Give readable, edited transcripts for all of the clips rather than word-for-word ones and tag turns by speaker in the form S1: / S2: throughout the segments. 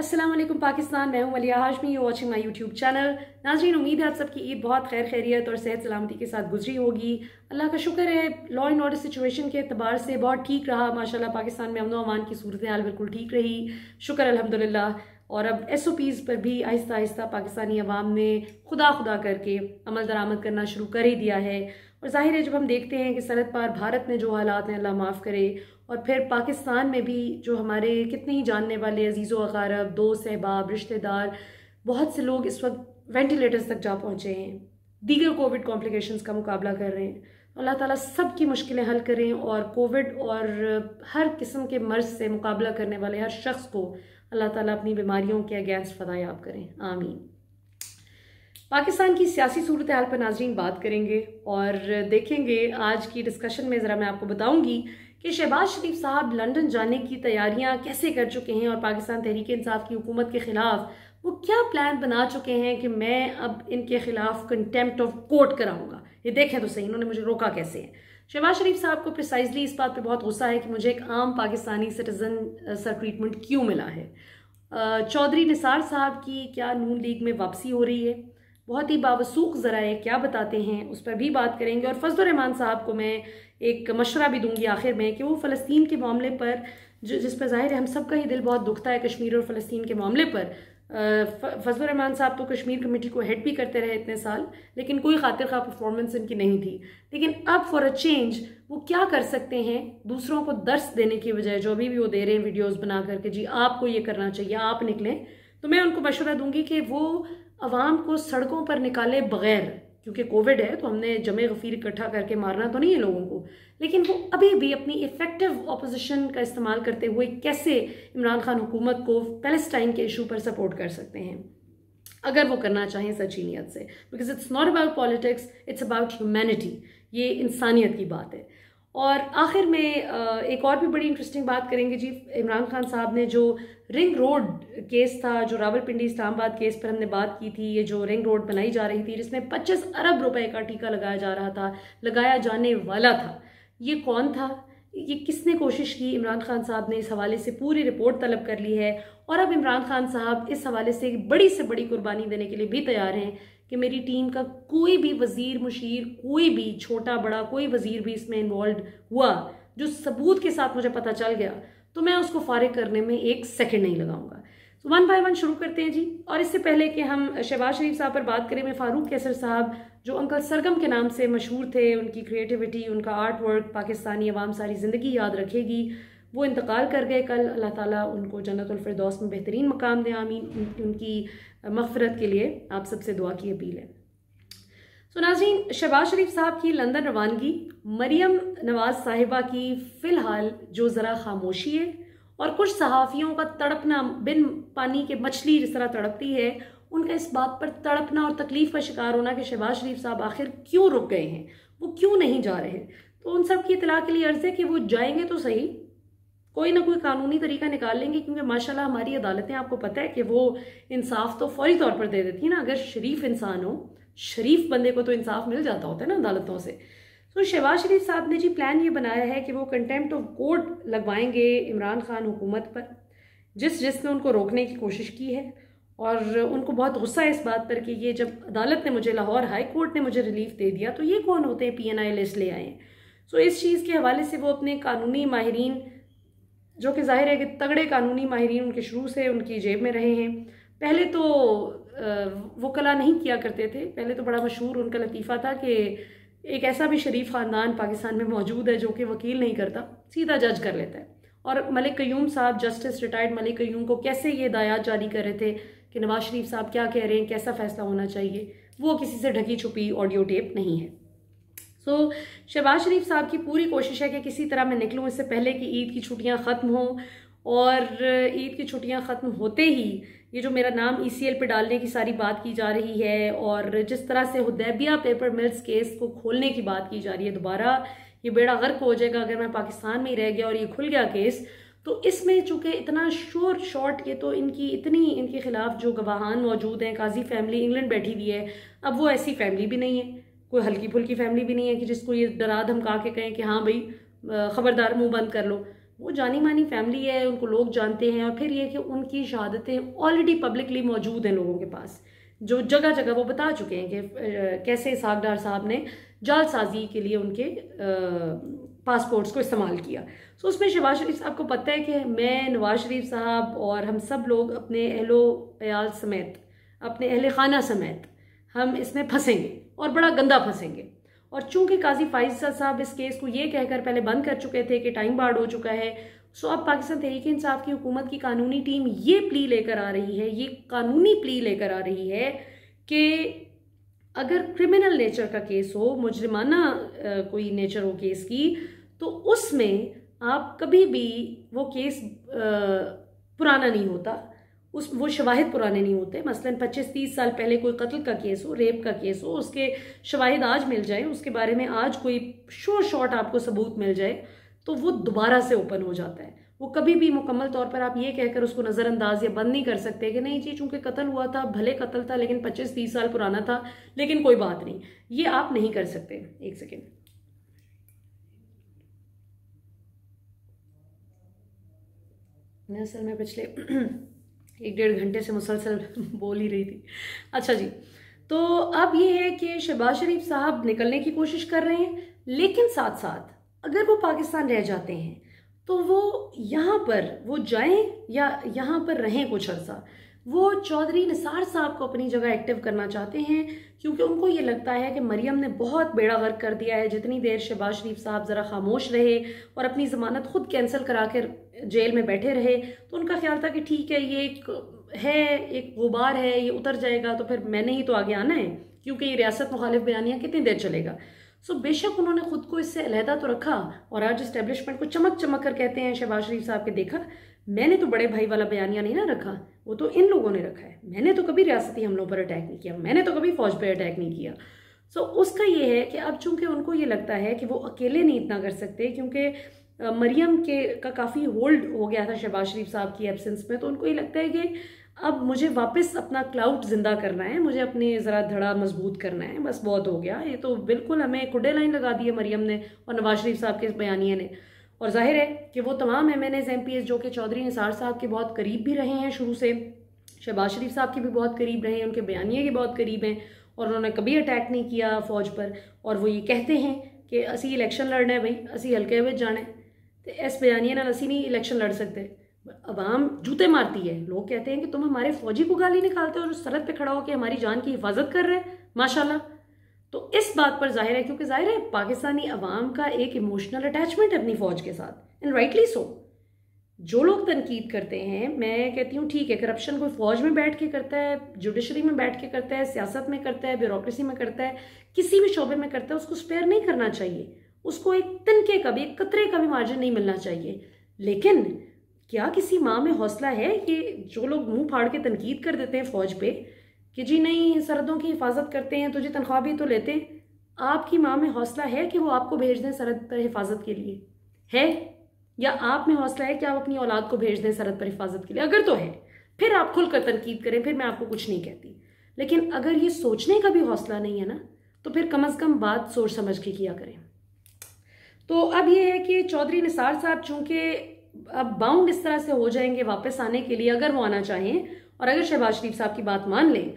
S1: अस्सलाम वालेकुम पाकिस्तान। मैं हूं मलिया Hashmi, you watching my YouTube channel. नाज़रीन, उम्मीद है आप सबकी ईद बहुत खैर खैरियत और सेहत सलामती के साथ गुजरी होगी। अल्लाह का शुक्र है, लॉ एंड ऑर्डर सिचुएशन के अतबार से बहुत ठीक रहा माशाल्लाह। पाकिस्तान में अमन व अमान की सूरत हाल बिल्कुल ठीक रही, शुक्र अल्हम्दुलिल्लाह। और अब SOPs पर भी आहिस्ता आहिस्ता पाकिस्तानी अवाम ने खुदा खुदा करके अमल दरामद करना शुरू कर ही दिया है। और जाहिर है, जब हम देखते हैं कि सरहद पार भारत में जो हालात हैं, अल्लाह माफ़ करे, और फिर पाकिस्तान में भी जो हमारे कितने ही जानने वाले अजीज़ व अक़ारब, दोस्त, अहबाब, रिश्तेदार, बहुत से लोग इस वक्त वेंटिलेटर्स तक जा पहुँचे हैं, दीगर कोविड कॉम्प्लिकेशंस का मुकाबला कर रहे हैं। अल्लाह ताला सब की मुश्किलें हल करें और कोविड और हर किस्म के मर्ज से मुकाबला करने वाले हर शख्स को अल्लाह ताला अपनी बीमारियों के अगेंस्ट फदायाब करें, आमीन। पाकिस्तान की सियासी सूरत हाल पर नाज़रीन बात करेंगे और देखेंगे आज की डिस्कशन में। ज़रा मैं आपको बताऊंगी कि शहबाज शरीफ साहब लंदन जाने की तैयारियां कैसे कर चुके हैं और पाकिस्तान तहरीक इंसाफ की हुकूमत के खिलाफ वो क्या प्लान बना चुके हैं कि मैं अब इनके खिलाफ कंटेम्प्ट ऑफ कोर्ट कराऊंगा। ये देखें तो सही, इन्होंने मुझे रोका कैसे है। शहबाज शरीफ साहब को प्रिसाइजली इस बात पे बहुत गुस्सा है कि मुझे एक आम पाकिस्तानी सिटीजन सा ट्रीटमेंट क्यों मिला है। चौधरी निसार साहब की क्या नून लीग में वापसी हो रही है, बहुत ही बावसूख ज़राए क्या बताते हैं, उस पर भी बात करेंगे। और फजलुर रहमान साहब को मैं एक मशवरा भी दूंगी आखिर में कि वो फ़लस्तीन के मामले पर जिस पर ज़ाहिर है हम सबका ही दिल बहुत दुखता है, कश्मीर और फ़लस्तीन के मामले पर। फजलुर रहमान साहब तो कश्मीर कमेटी को हेड भी करते रहे इतने साल, लेकिन कोई खातिर खा परफॉर्मेंस इनकी नहीं थी। लेकिन अब फॉर अ चेंज वो क्या कर सकते हैं, दूसरों को दर्स देने की बजाय जो भी वो दे रहे हैं वीडियोस बना करके, जी आपको ये करना चाहिए, आप निकलें। तो मैं उनको मशवरा दूंगी कि वो अवाम को सड़कों पर निकाले बगैर, क्योंकि कोविड है तो हमने जमे गफीर इकट्ठा करके मारना तो नहीं है लोगों को, लेकिन वो अभी भी अपनी इफेक्टिव ऑपोजिशन का इस्तेमाल करते हुए कैसे इमरान खान हुकूमत को पैलेस्टाइन के इशू पर सपोर्ट कर सकते हैं, अगर वो करना चाहें सच्ची नीयत से। Because it's not about politics, it's about humanity, ये इंसानियत की बात है। और आखिर में एक और भी बड़ी इंटरेस्टिंग बात करेंगे जी। इमरान खान साहब ने जो रिंग रोड केस था, जो रावलपिंडी इस्लामाबाद केस पर हमने बात की थी, ये जो रिंग रोड बनाई जा रही थी जिसमें 25 अरब रुपए का टीका लगाया जा रहा था, लगाया जाने वाला था, ये कौन था, ये किसने कोशिश की। इमरान खान साहब ने इस हवाले से पूरी रिपोर्ट तलब कर ली है और अब इमरान खान साहब इस हवाले से बड़ी से बड़ी कुर्बानी देने के लिए भी तैयार हैं कि मेरी टीम का कोई भी वजीर, मुशीर, कोई भी छोटा बड़ा कोई वजीर भी इसमें इन्वॉल्व हुआ, जो सबूत के साथ मुझे पता चल गया, तो मैं उसको फारिग करने में एक सेकंड नहीं लगाऊंगा। तो वन बाय वन शुरू करते हैं जी। और इससे पहले कि हम शहबाज शरीफ साहब पर बात करें, मैं फारूक कैसर साहब जो अंकल सरगम के नाम से मशहूर थे, उनकी क्रिएटिविटी, उनका आर्ट वर्क पाकिस्तानी अवाम सारी ज़िंदगी याद रखेगी। वो इंतकाल कर गए कल, अल्लाह ताला उनको जन्नतुल फिरदौस में बेहतरीन मकाम दे, आमीन। उनकी मग़फ़िरत के लिए आप सबसे दुआ की अपील है। सो नाज़रीन, शहबाज शरीफ साहब की लंदन रवानगी, मरियम नवाज साहिबा की फ़िलहाल जो ज़रा खामोशी है और कुछ सहाफ़ियों का तड़पना, बिन पानी के मछली जिस तरह तड़पती है, उनका इस बात पर तड़पना और तकलीफ़ का शिकार होना कि शहबाज शरीफ साहब आखिर क्यों रुक गए हैं, वो क्यों नहीं जा रहे। तो उन सब की इतला के लिए अर्ज़ है कि वो जाएंगे तो सही, कोई ना कोई कानूनी तरीका निकाल लेंगे, क्योंकि माशाल्लाह हमारी अदालतें, आपको पता है कि वो इंसाफ तो फौरी तौर पर दे देती है ना। अगर शरीफ इंसान हो, शरीफ बंदे को तो इंसाफ मिल जाता होता है ना अदालतों से। तो शहबाज शरीफ साहब ने जी प्लान ये बनाया है कि वो कंटेम्प्ट ऑफ कोर्ट लगवाएंगे इमरान खान हुकूमत पर, जिसने उनको रोकने की कोशिश की है। और उनको बहुत गुस्सा है इस बात पर कि ये जब अदालत ने मुझे, लाहौर हाई कोर्ट ने मुझे रिलीफ दे दिया, तो ये कौन होते हैं PNI लिस्ट ले आए। सो इस चीज़ के हवाले से वो अपने कानूनी माहिरीन, जो कि जाहिर है कि तगड़े कानूनी माहिरीन उनके शुरू से उनकी जेब में रहे हैं। पहले तो वो कला नहीं किया करते थे, पहले तो बड़ा मशहूर उनका लतीफ़ा था कि एक ऐसा भी शरीफ ख़ानदान पाकिस्तान में मौजूद है जो कि वकील नहीं करता, सीधा जज कर लेता है। और मलिक क़य्यूम साहब, जस्टिस रिटायर्ड मलिक क़य्यूम को कैसे ये हिदायत जारी कर रहे थे कि नवाज शरीफ साहब क्या कह रहे हैं, कैसा फ़ैसला होना चाहिए, वो किसी से ढकी छुपी ऑडियो टेप नहीं है। सो शहबाज शरीफ साहब की पूरी कोशिश है कि किसी तरह मैं निकलूँ इससे पहले कि ईद की छुट्टियां ख़त्म हों, और ईद की छुट्टियां ख़त्म होते ही ये जो मेरा नाम ECL पे डालने की सारी बात की जा रही है, और जिस तरह से हुदैबिया पेपर मिल्स केस को खोलने की बात की जा रही है, दोबारा ये बेड़ा गर्क हो जाएगा अगर मैं पाकिस्तान में ही रह गया और ये खुल गया केस। तो इसमें चूँकि इतना शोर शॉर्ट, ये तो इनके खिलाफ जो गवाहान मौजूद हैं, काजी फैमिली इंग्लैंड बैठी हुई है, अब वो ऐसी फैमिली भी नहीं है, कोई हल्की फुल्की फैमिली भी नहीं है कि जिसको ये डरा धमका के कहें कि हाँ भाई खबरदार मुंह बंद कर लो। वो जानी मानी फैमिली है, उनको लोग जानते हैं, और फिर ये कि उनकी शहादतें ऑलरेडी पब्लिकली मौजूद हैं लोगों के पास, जो जगह जगह वो बता चुके हैं कि कैसे इसहाक डार साहब ने जालसाजी के लिए उनके पासपोर्ट्स को इस्तेमाल किया। सो उसमें शहबाज शरीफ साहब को पता है कि मैं, नवाज शरीफ साहब और हम सब लोग अपने अहलो अयाल समेत, अपने अहल खाना समेत हम इसमें फंसेंगे और बड़ा गंदा फंसेंगे। और चूंकि काजी फाइज़ साहब इस केस को ये कहकर पहले बंद कर चुके थे कि टाइम बार्ड हो चुका है, सो अब पाकिस्तान तहरीक इंसाफ की हुकूमत की कानूनी टीम ये प्ली लेकर आ रही है, ये कानूनी प्ली लेकर आ रही है कि अगर क्रिमिनल नेचर का केस हो, मुजरिमाना कोई नेचर हो केस की, तो उसमें आप कभी भी वो केस पुराना नहीं होता, वो शवाहिद पुराने नहीं होते। मसलन 25-30 साल पहले कोई कत्ल का केस हो, रेप का केस हो, उसके शवाहिद आज मिल जाए, उसके बारे में आज कोई शॉर्ट आपको सबूत मिल जाए, तो वो दोबारा से ओपन हो जाता है। वो कभी भी मुकम्मल तौर पर आप ये कहकर उसको नज़रअंदाज या बंद नहीं कर सकते कि नहीं जी चूंकि कत्ल हुआ था, भले कत्ल था लेकिन 25-30 साल पुराना था, लेकिन कोई बात नहीं, ये आप नहीं कर सकते। एक सेकेंड, मैं असल में पिछले 1-1.5 घंटे से मुसलसल बोल ही रही थी। अच्छा जी, तो अब ये है कि शहबाज शरीफ साहब निकलने की कोशिश कर रहे हैं, लेकिन साथ साथ अगर वो पाकिस्तान रह जाते हैं तो वो यहाँ पर वो जाएं या यहाँ पर रहें कुछ अर्सा, वो चौधरी निसार साहब को अपनी जगह एक्टिव करना चाहते हैं, क्योंकि उनको ये लगता है कि मरियम ने बहुत बेड़ा गर्क कर दिया है। जितनी देर शहबाज शरीफ साहब ज़रा खामोश रहे और अपनी ज़मानत खुद कैंसिल करा कर जेल में बैठे रहे, तो उनका ख्याल था कि ठीक है, ये एक गुबार है, ये उतर जाएगा तो फिर मैंने ही तो आगे आना है, क्योंकि ये रियासत मुखालिफ बयानियाँ कितनी देर चलेगा। सो बेशक उन्होंने खुद को इससे अलहदा तो रखा, और आज इस्टेब्लिशमेंट को चमक चमक कर कहते हैं शहबाज शरीफ साहब के, देखा मैंने तो बड़े भाई वाला बयानिया नहीं ना रखा, वो तो इन लोगों ने रखा है, मैंने तो कभी रियासती हमलों पर अटैक नहीं किया, मैंने तो कभी फौज पर अटैक नहीं किया। सो उसका ये है कि अब चूंकि उनको ये लगता है कि वो अकेले नहीं इतना कर सकते, क्योंकि मरियम का काफ़ी होल्ड हो गया था शहबाज शरीफ साहब की एब्सेंस में, तो उनको ये लगता है कि अब मुझे वापस अपना क्लाउड जिंदा करना है, मुझे अपने ज़रा धड़ा मजबूत करना है, बस बहुत हो गया। ये तो बिल्कुल हमें कुडे लाइन लगा दी है मरियम ने और नवाज शरीफ साहब के बयानिए ने। और जाहिर है कि वो तमाम MNAs MPs जो कि चौधरी निसार साहब के बहुत करीब भी रहे हैं शुरू से, शहबाज शरीफ साहब के भी बहुत करीब रहे हैं, उनके बयानिए के बहुत करीब हैं, और उन्होंने कभी अटैक नहीं किया फौज पर, और वो ये कहते हैं कि असी इलेक्शन लड़ना है, भाई असी हल्के में जाना है, तो इस बयानिए नाल असी नहीं इलेक्शन लड़ सकते। अवाम जूते मारती है, लोग कहते हैं कि तुम हमारे फौजी को गाली निकालते हो जो सरहद पे खड़ा होकर हमारी जान की हिफाजत कर रहे हैं, माशाल्लाह। तो इस बात पर जाहिर है, क्योंकि जाहिर है पाकिस्तानी अवाम का एक इमोशनल अटैचमेंट है अपनी फौज के साथ, एंड राइटली सो। जो लोग तनकीद करते हैं, मैं कहती हूँ ठीक है, करप्शन कोई फौज में बैठ के करता है, जुडिशरी में बैठ के करता है, सियासत में करता है, ब्यूरोक्रेसी में करता है, किसी भी शोबे में करता है, उसको स्पेयर नहीं करना चाहिए, उसको एक तिनके का भी, एक कतरे का भी मार्जिन नहीं मिलना चाहिए। लेकिन क्या किसी माँ में हौसला है कि जो लोग मुंह फाड़ के तनकीद कर देते हैं फौज पे कि जी नहीं सरहदों की हिफाजत करते हैं, तुझे तनख्वाह भी तो लेते हैं, आपकी माँ में हौसला है कि वो आपको भेज दें सरहद पर हिफाजत के लिए? है? या आप में हौसला है कि आप अपनी औलाद को भेज दें सरहद पर हिफाजत के लिए? अगर तो है, फिर आप खुलकर तनकीद करें, फिर मैं आपको कुछ नहीं कहती। लेकिन अगर ये सोचने का भी हौसला नहीं है ना, तो फिर कम अज़ कम बात सोच समझ के किया करें। तो अब ये है कि चौधरी निसार साहब चूंकि अब बाउंड इस तरह से हो जाएंगे वापस आने के लिए, अगर वो आना चाहें और अगर शहबाज शरीफ साहब की बात मान लें,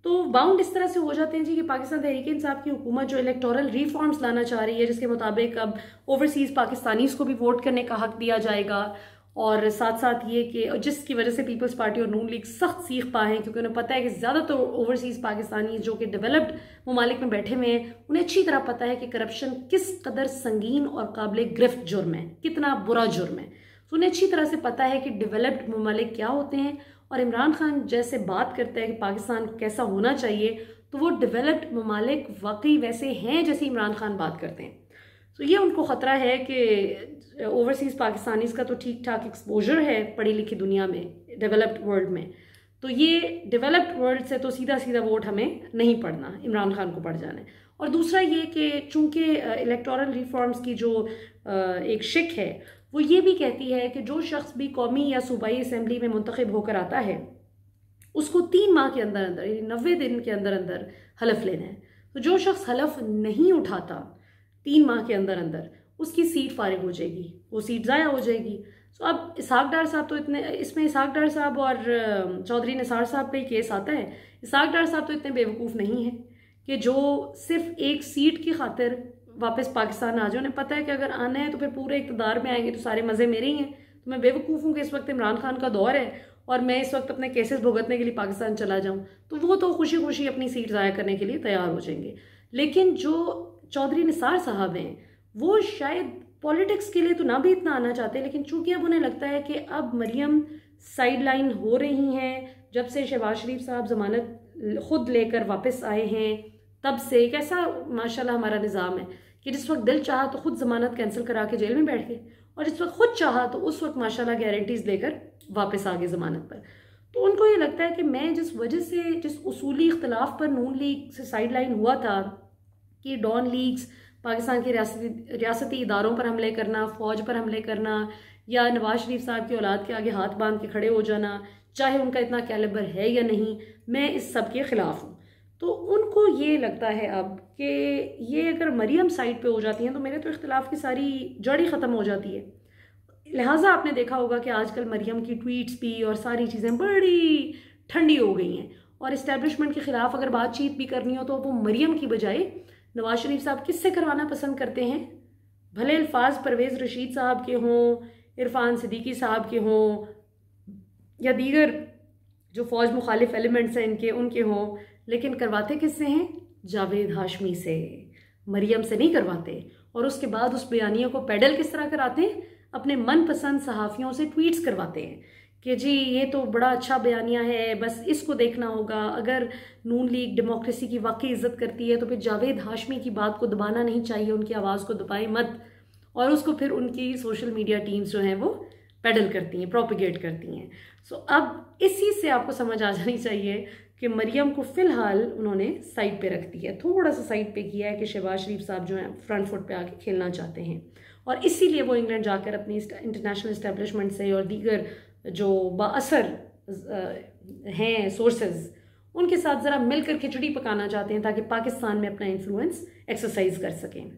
S1: तो बाउंड इस तरह से हो जाते हैं जी कि पाकिस्तान तहरीक इंसाफ की हुकूमत जो इलेक्टोरल रिफॉर्म्स लाना चाह रही है, जिसके मुताबिक अब ओवरसीज़ पाकिस्तानीज़ को भी वोट करने का हक दिया जाएगा, और साथ साथ ये कि जिसकी वजह से पीपल्स पार्टी और नून लीग सख्त सीख पाए हैं, क्योंकि उन्हें पता है कि ज़्यादातर ओवरसीज़ पाकिस्तानी जो कि डेवलप्ड ममालिक में बैठे हुए हैं, उन्हें अच्छी तरह पता है कि करप्शन किस कदर संगीन और काबिल गिरफ्त जुर्म है, कितना बुरा जुर्म है। तो उन्हें अच्छी तरह से पता है कि डेवलप्ड ममालिक क्या होते हैं, और इमरान खान जैसे बात करता है कि पाकिस्तान कैसा होना चाहिए, तो वो डेवलप्ड ममालिक वाकई वैसे हैं जैसे इमरान खान बात करते हैं। तो ये उनको ख़तरा है कि ओवरसीज़ पाकिस्तानीज़ का तो ठीक ठाक एक्सपोजर है पढ़ी लिखी दुनिया में, डेवलप्ड वर्ल्ड में, तो ये डेवलप्ड वर्ल्ड से तो सीधा सीधा वोट हमें नहीं पड़ना, इमरान खान को पड़ जाना है। और दूसरा ये कि चूँकि इलेक्टोरल रिफॉर्म्स की जो एक शिक है वो ये भी कहती है कि जो शख्स भी कौमी या सूबाई असम्बली में मुंतखब होकर आता है उसको 3 माह के अंदर अंदर, यानी 90 दिन के अंदर अंदर हलफ लेना है। तो जो शख्स हलफ नहीं उठाता 3 माह के अंदर अंदर, उसकी सीट फारिग हो जाएगी, वो सीट ज़ाया हो जाएगी। सो अब इसहाक डार साहब तो इतने, इसमें इसहाक डार साहब और चौधरी निसार साहब पे ही केस आता है। इसहाक डार साहब तो इतने बेवकूफ़ नहीं हैं कि जो सिर्फ एक सीट की खातिर वापस पाकिस्तान आ जाए। उन्हें पता है कि अगर आना है तो फिर पूरे इक़्तिदार में आएंगे तो सारे मज़े मेरे ही हैं। तो मैं बेवकूफ़ हूँ कि इस वक्त इमरान खान का दौर है और मैं इस वक्त अपने केसेस भुगतने के लिए पाकिस्तान चला जाऊँ, तो वो तो खुशी खुशी अपनी सीट ज़ाया करने के लिए तैयार हो जाएंगे। लेकिन जो चौधरी निसार साहब हैं वो शायद पॉलिटिक्स के लिए तो ना भी इतना आना चाहते, लेकिन चूंकि अब उन्हें लगता है कि अब मरियम साइड लाइन हो रही हैं, जब से शहबाज शरीफ साहब ज़मानत खुद लेकर वापस आए हैं तब से एक ऐसा माशाल्लाह हमारा निज़ाम है कि जिस वक्त दिल चाहा तो खुद ज़मानत कैंसिल करा के जेल में बैठ गए, और जिस वक्त खुद चाहा तो उस वक्त माशाल्लाह गारंटीज लेकर वापस आ गए ज़मानत पर। तो उनको ये लगता है कि मैं जिस वजह से, जिस उसूली इख्तलाफ पर नून लीग से साइड लाइन हुआ था कि डॉन लीग्स, पाकिस्तान के रियासती इदारों पर हमले करना, फ़ौज पर हमले करना, या नवाज शरीफ साहब की औलाद के आगे हाथ बांध के खड़े हो जाना, चाहे उनका इतना कैलिबर है या नहीं, मैं इस सब के ख़िलाफ़ हूँ। तो उनको ये लगता है अब कि ये अगर मरियम साइड पे हो जाती हैं तो मेरे तो इख्तिलाफ़ की सारी जड़ ही ख़त्म हो जाती है। लिहाजा आपने देखा होगा कि आजकल मरियम की ट्वीट्स भी और सारी चीज़ें बड़ी ठंडी हो गई हैं, और इस्टेब्लिशमेंट के ख़िलाफ़ अगर बातचीत भी करनी हो तो वो मरियम की बजाय नवाज शरीफ साहब किससे करवाना पसंद करते हैं। भले अल्फाज परवेज़ रशीद साहब के हों, इरफान सिद्दीकी साहब के हों, या दीगर जो फ़ौज मुखालिफ एलिमेंट्स हैं इनके, उनके हों, लेकिन करवाते किससे हैं? जावेद हाशमी से, मरियम से नहीं करवाते। और उसके बाद उस बयानियों को पेडल किस तरह कराते हैं? अपने मनपसंद सहाफ़ियों से ट्वीट्स करवाते हैं कि जी ये तो बड़ा अच्छा बयानिया है, बस इसको देखना होगा। अगर नून लीग डेमोक्रेसी की वाकई इज्जत करती है तो फिर जावेद हाशमी की बात को दबाना नहीं चाहिए, उनकी आवाज़ को दबाए मत। और उसको फिर उनकी सोशल मीडिया टीम्स जो हैं वो पेडल करती हैं, प्रोपिगेट करती हैं। सो अब इस चीज़ से आपको समझ आ जानी चाहिए कि मरियम को फ़िलहाल उन्होंने साइड पे रख दिया, थोड़ा सा साइड पे किया है कि शहबाज शरीफ साहब जो हैं फ्रंट फुट पे आके खेलना चाहते हैं, और इसीलिए वो इंग्लैंड जाकर अपनी इंटरनेशनल इस्टेब्लिशमेंट से और दीगर जो बाअसर हैं सोर्सेज उनके साथ ज़रा मिलकर खिचड़ी पकाना चाहते हैं ताकि पाकिस्तान में अपना इन्फ्लुएंस एक्सरसाइज कर सकें।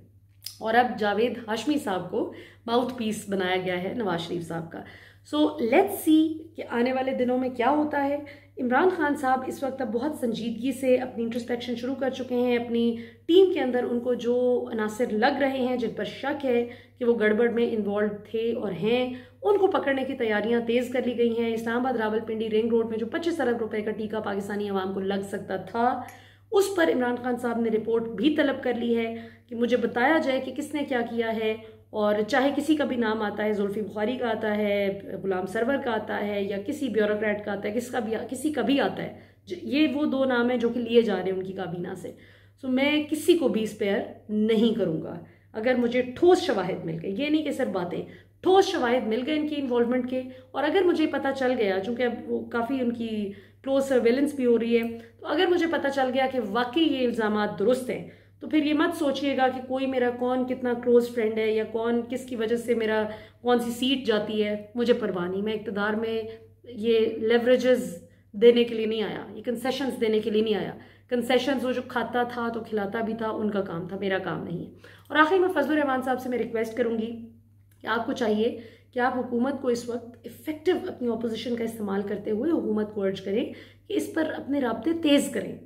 S1: और अब जावेद हाशमी साहब को माउथ पीस बनाया गया है नवाज शरीफ साहब का। सो लेट्स सी कि आने वाले दिनों में क्या होता है। इमरान खान साहब इस वक्त अब बहुत संजीदगी से अपनी इंट्रोस्पेक्शन शुरू कर चुके हैं। अपनी टीम के अंदर उनको जो अनासर लग रहे हैं, जिन पर शक है कि वो गड़बड़ में इन्वॉल्व थे और हैं, उनको पकड़ने की तैयारियां तेज़ कर ली गई हैं। इस्लामाबाद रावलपिंडी रिंग रोड में जो 25 अरब रुपए का टीका पाकिस्तानी अवाम को लग सकता था, उस पर इमरान खान साहब ने रिपोर्ट भी तलब कर ली है कि मुझे बताया जाए कि किसने क्या किया है। और चाहे किसी का भी नाम आता है, जुल्फी बुखारी का आता है, गुलाम सरवर का आता है, या किसी ब्यूरोक्रेट का आता है, किसी का भी आता है, ये वो दो नाम हैं जो कि लिए जा रहे हैं उनकी काबीना से। सो मैं किसी को भी स्पेयर नहीं करूँगा अगर मुझे ठोस शवाहिद मिल गए। ये नहीं कि सिर्फ बातें, ठोस शवाहिद मिल गए इनकी इन्वॉल्वमेंट के। और अगर मुझे पता चल गया, चूँकि अब वो काफ़ी उनकी क्लोज सर्वेलेंस भी हो रही है, तो अगर मुझे पता चल गया कि वाकई ये इल्ज़ामात दुरुस्त हैं, तो फिर ये मत सोचिएगा कि कोई मेरा कौन कितना क्लोज फ्रेंड है या कौन किसकी वजह से मेरा कौन सी सीट जाती है, मुझे परवाह नहीं। मैं इक़्तिदार में ये लेवरेजेस देने के लिए नहीं आया, ये कंसेशंस देने के लिए नहीं आया। कंसेशंस वो जो खाता था तो खिलाता भी था, उनका काम था, मेरा काम नहीं है। और आखिर में फजलुर रहमान साहब से मैं रिक्वेस्ट करूँगी कि आपको चाहिए कि आप हुकूमत को इस वक्त इफ़ेक्टिव अपनी अपोजिशन का इस्तेमाल करते हुए हुकूमत को अर्ज करें कि इस पर अपने राब्ते तेज़ करें।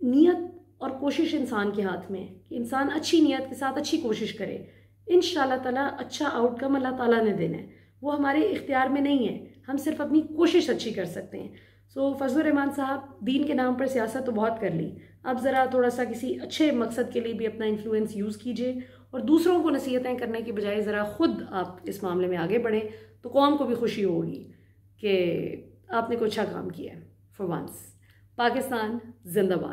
S1: नीयत और कोशिश इंसान के हाथ में है कि इंसान अच्छी नीयत के साथ अच्छी कोशिश करे। इंशाअल्लाह ताला अच्छा आउटकम अल्लाह ताला ने देना है, वो हमारे इख्तियार में नहीं है, हम सिर्फ अपनी कोशिश अच्छी कर सकते हैं। सो फजलुर रहमान साहब, दीन के नाम पर सियासत तो बहुत कर ली, अब ज़रा थोड़ा सा किसी अच्छे मकसद के लिए भी अपना इन्फ्लुएंस यूज़ कीजिए और दूसरों को नसीहतें करने की बजाय ज़रा ख़ुद आप इस मामले में आगे बढ़ें, तो कौम को भी खुशी होगी कि आपने कोई अच्छा काम किया है। फॉर वंस पाकिस्तान जिंदाबाद।